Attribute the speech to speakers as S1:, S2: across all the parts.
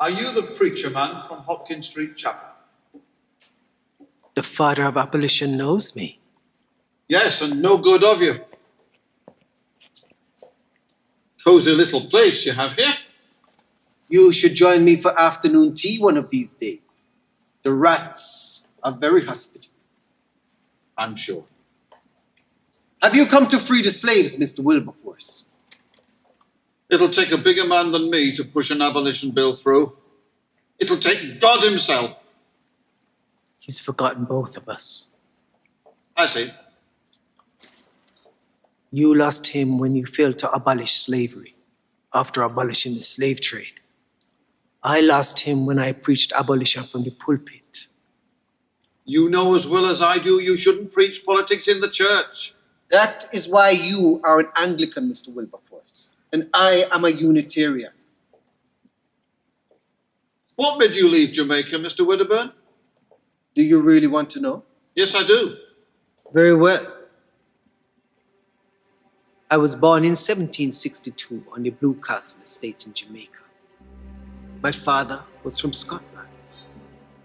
S1: Are you the preacher man from Hopkins Street Chapel?
S2: The father of abolition knows me.
S1: Yes, and no good of you. Cozy little place you have here.
S3: You should join me for afternoon tea one of these days. The rats are very hospitable.
S1: I'm sure.
S3: Have you come to free the slaves, Mr. Wilberforce?
S1: It'll take a bigger man than me to push an abolition bill through. It'll take God himself.
S2: He's forgotten both of us.
S1: Has he?
S2: You lost him when you failed to abolish slavery after abolishing the slave trade. I lost him when I preached abolition from the pulpit.
S1: You know as well as I do you shouldn't preach politics in the church.
S3: That is why you are an Anglican, Mr. Wilberforce, and I am a Unitarian.
S1: What made you leave Jamaica, Mr. Wedderburn?
S3: Do you really want to know?
S1: Yes, I do.
S2: Very well. I was born in 1762 on the Blue Castle estate in Jamaica. My father was from Scotland.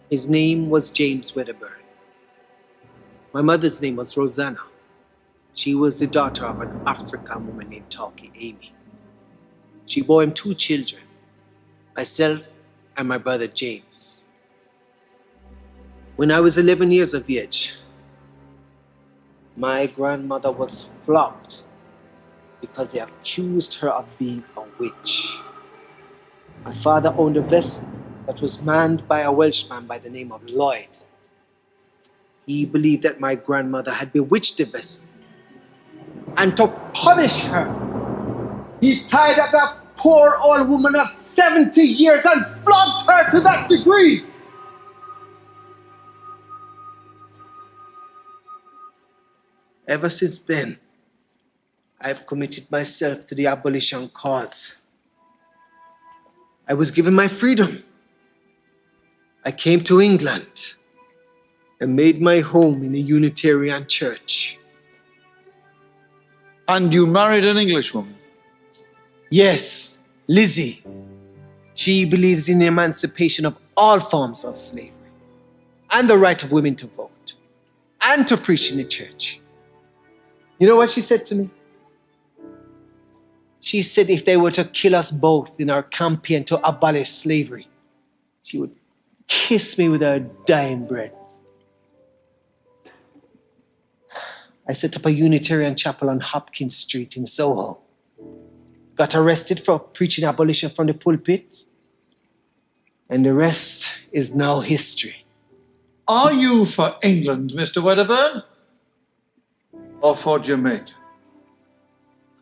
S2: His name was James Wedderburn. My mother's name was Rosanna. She was the daughter of an African woman named Talkie Amy. She bore him 2 children, myself and my brother James. When I was 11 years of age, my grandmother was flogged because they accused her of being a witch. My father owned a vessel that was manned by a Welshman by the name of Lloyd. He believed that my grandmother had bewitched the vessel. And to punish her, he tied up that poor old woman of 70 years and flogged her to that degree. Ever since then, I've committed myself to the abolition cause. I was given my freedom. I came to England and made my home in the Unitarian Church.
S1: And you married an Englishwoman?
S2: Yes, Lizzie. She believes in the emancipation of all forms of slavery and the right of women to vote and to preach in the church. You know what she said to me? She said if they were to kill us both in our campaign to abolish slavery, she would kiss me with her dying breath. I set up a Unitarian chapel on Hopkins Street in Soho. Got arrested for preaching abolition from the pulpit. And the rest is now history.
S1: Are you for England, Mr. Wedderburn? Or for Jamaica?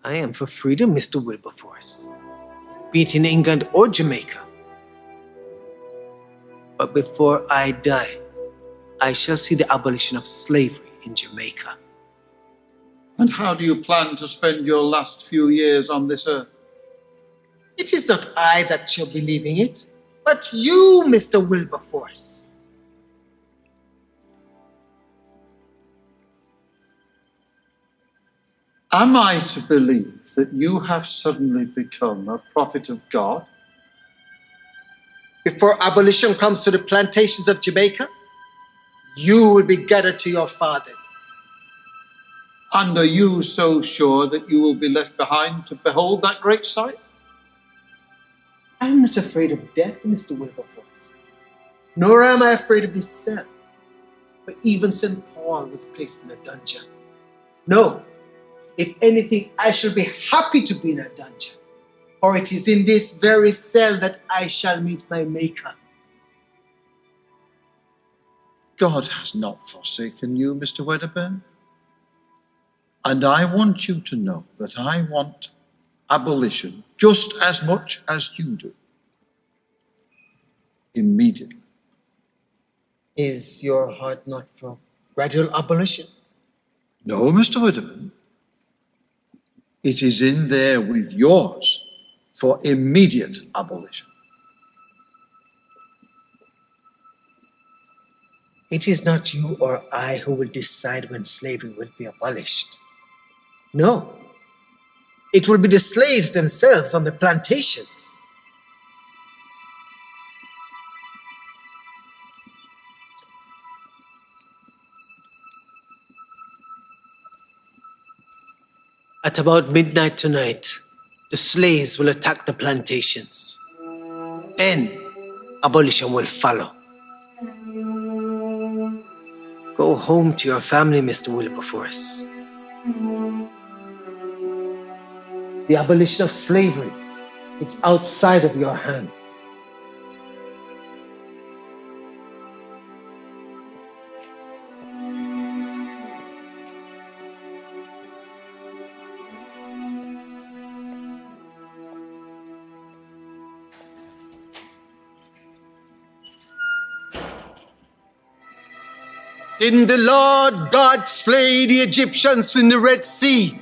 S2: I am for freedom, Mr. Wilberforce, be it in England or Jamaica. But before I die, I shall see the abolition of slavery in Jamaica.
S1: And how do you plan to spend your last few years on this earth?
S2: It is not I that shall be leaving it, but you, Mr. Wilberforce.
S1: Am I to believe that you have suddenly become a prophet of God?
S2: Before abolition comes to the plantations of Jamaica, you will be gathered to your fathers.
S1: And are you so sure that you will be left behind to behold that great sight?
S2: I am not afraid of death, Mr. Wilberforce, nor am I afraid of this cell, for even St. Paul was placed in a dungeon. No, if anything, I shall be happy to be in a dungeon, for it is in this very cell that I shall meet my Maker.
S1: God has not forsaken you, Mr. Wedderburn. And I want you to know that I want abolition just as much as you do. Immediately.
S2: Is your heart not for gradual abolition?
S1: No, Mr. Wedderburn. It is in there with yours for immediate abolition.
S2: It is not you or I who will decide when slavery will be abolished. No, it will be the slaves themselves on the plantations. At about midnight tonight, the slaves will attack the plantations. Then, abolition will follow. Go home to your family, Mr. Wilberforce. The abolition of slavery, it's outside of your hands.
S3: Didn't the Lord God slay the Egyptians in the Red Sea?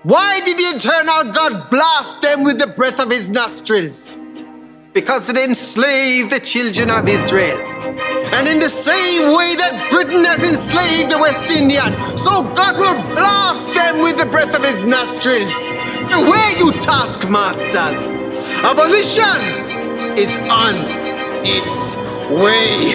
S3: Why did he turn out God blast them with the breath of his nostrils? Because it enslaved the children of Israel. And in the same way that Britain has enslaved the West Indian, so God will blast them with the breath of his nostrils. Beware, you taskmasters! Abolition is on its way.